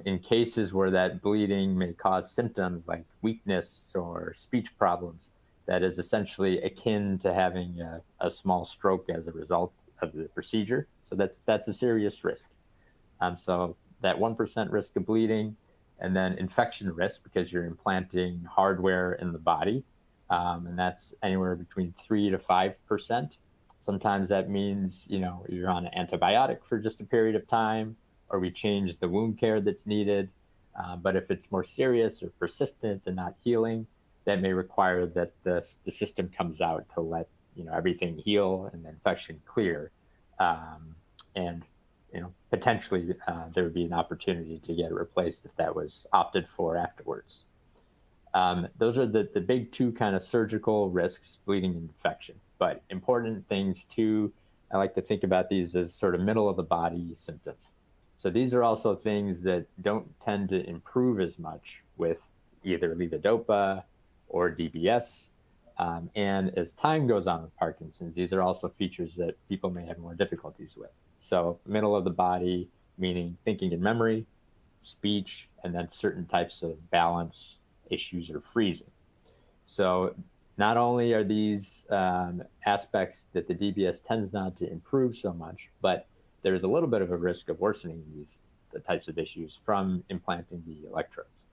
In cases where that bleeding may cause symptoms like weakness or speech problems, that is essentially akin to having a small stroke as a result of the procedure. So that's a serious risk. So that 1% risk of bleeding, and then infection risk, because you're implanting hardware in the body, and that's anywhere between 3 to 5%. Sometimes that means, you're on an antibiotic for just a period of time, or we change the wound care that's needed. But if it's more serious or persistent and not healing, that may require that the system comes out to let everything heal and the infection clear. And potentially there would be an opportunity to get it replaced if that was opted for afterwards. Those are the big two kind of surgical risks, bleeding and infection. But important things too, I like to think about these as sort of middle of the body symptoms. So these are also things that don't tend to improve as much with either levodopa or DBS. And as time goes on with Parkinson's, these are also features that people may have more difficulties with. So middle of the body, meaning thinking and memory, speech, and then certain types of balance issues or freezing. So not only are these aspects that the DBS tends not to improve so much, but there's a little bit of a risk of worsening the types of issues from implanting the electrodes.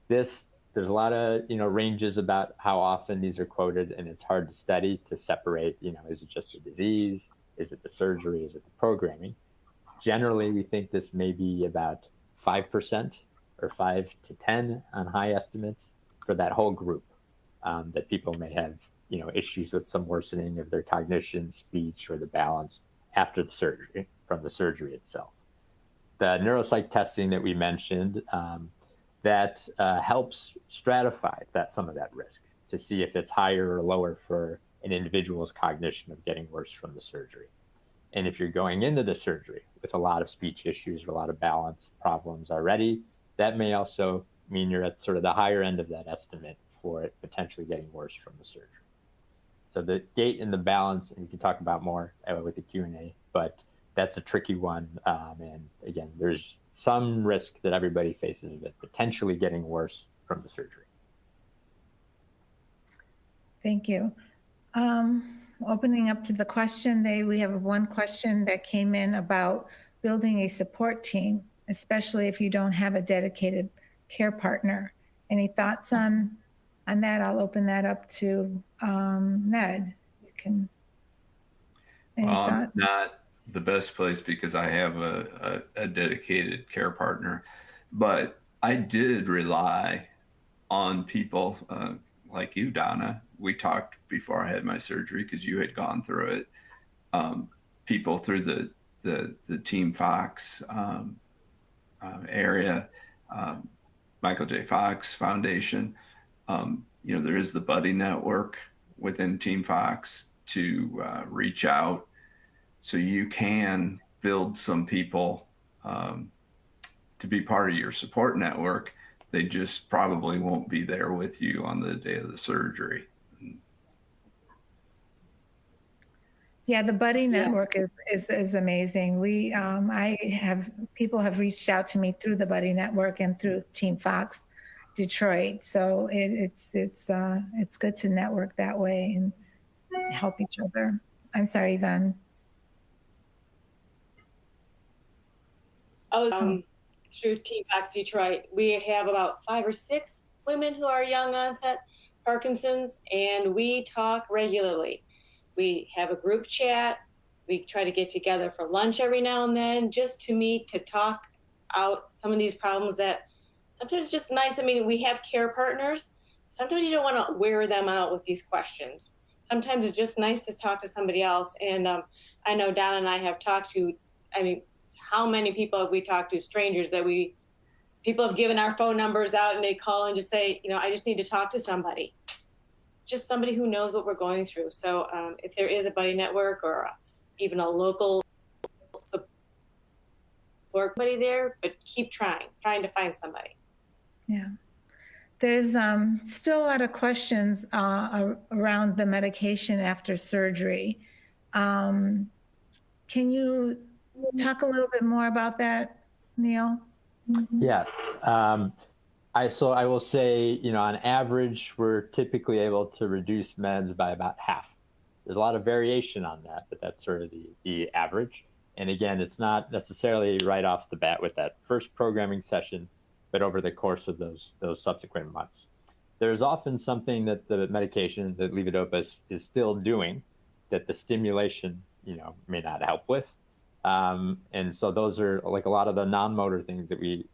There's a lot of ranges about how often these are quoted, and it's hard to study to separate, is it just the disease? Is it the surgery? Is it the programming? Generally, we think this may be about 5% or 5 to 10 on high estimates for that whole group, that people may have, issues with some worsening of their cognition, speech, or the balance after the surgery, from the surgery itself. The neuropsych testing that we mentioned, that helps stratify some of that risk to see if it's higher or lower for an individual's cognition of getting worse from the surgery. And if you're going into the surgery with a lot of speech issues or a lot of balance problems already, that may also mean you're at sort of the higher end of that estimate for it potentially getting worse from the surgery. So the gait and the balance, and we can talk about more with the Q&A, but that's a tricky one. And again, there's some risk that everybody faces of it potentially getting worse from the surgery. Thank you. Opening up to the question, we have one question that came in about building a support team, especially if you don't have a dedicated care partner. Any thoughts on that? I'll open that up to Ned. You can. Not the best place because I have a dedicated care partner, but I did rely on people like you, Donna. We talked before I had my surgery because you had gone through it. People through the Team Fox area, Michael J. Fox Foundation. There is the buddy network within Team Fox to reach out, so you can build some people to be part of your support network. They just probably won't be there with you on the day of the surgery. Yeah, the buddy network is amazing. People have reached out to me through the buddy network and through Team Fox Detroit. So it's good to network that way and help each other. I'm sorry, Yvonne. Through Team Fox Detroit, we have about 5 or 6 women who are young onset Parkinson's, and we talk regularly. We have a group chat. We try to get together for lunch every now and then just to meet, to talk out some of these problems that sometimes it's just nice. I mean, we have care partners. Sometimes you don't want to wear them out with these questions. Sometimes it's just nice to talk to somebody else. And I know Donna and I have talked to, how many people have we talked to, strangers that people have given our phone numbers out and they call and just say, I just need to talk to somebody. Just somebody who knows what we're going through. So if there is a buddy network or even a local support buddy there, but keep trying to find somebody. Yeah. There's still a lot of questions around the medication after surgery. Can you talk a little bit more about that, Neil? Yeah. I will say, on average, we're typically able to reduce meds by about half. There's a lot of variation on that, but that's sort of the average. And again, it's not necessarily right off the bat with that first programming session, but over the course of those subsequent months. There's often something that the medication, that levodopa is still doing, that the stimulation, may not help with. And so those are like a lot of the non-motor things that we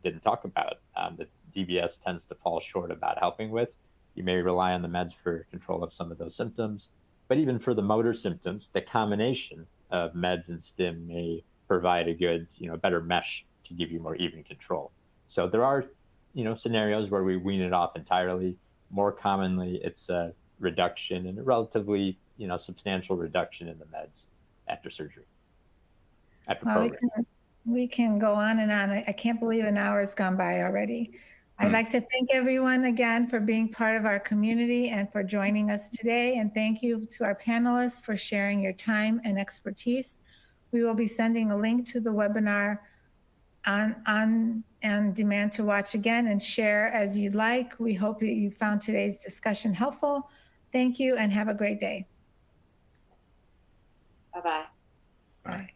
didn't talk about, that DBS tends to fall short about helping with. You may rely on the meds for control of some of those symptoms, but even for the motor symptoms, the combination of meds and stim may provide a good, better mesh to give you more even control. So there are, scenarios where we wean it off entirely. More commonly, it's a reduction and a relatively, substantial reduction in the meds after surgery. Well, we can go on and on. I can't believe an hour has gone by already. I'd like to thank everyone again for being part of our community and for joining us today. And thank you to our panelists for sharing your time and expertise. We will be sending a link to the webinar on demand to watch again and share as you'd like. We hope that you found today's discussion helpful. Thank you and have a great day. Bye-bye. Bye.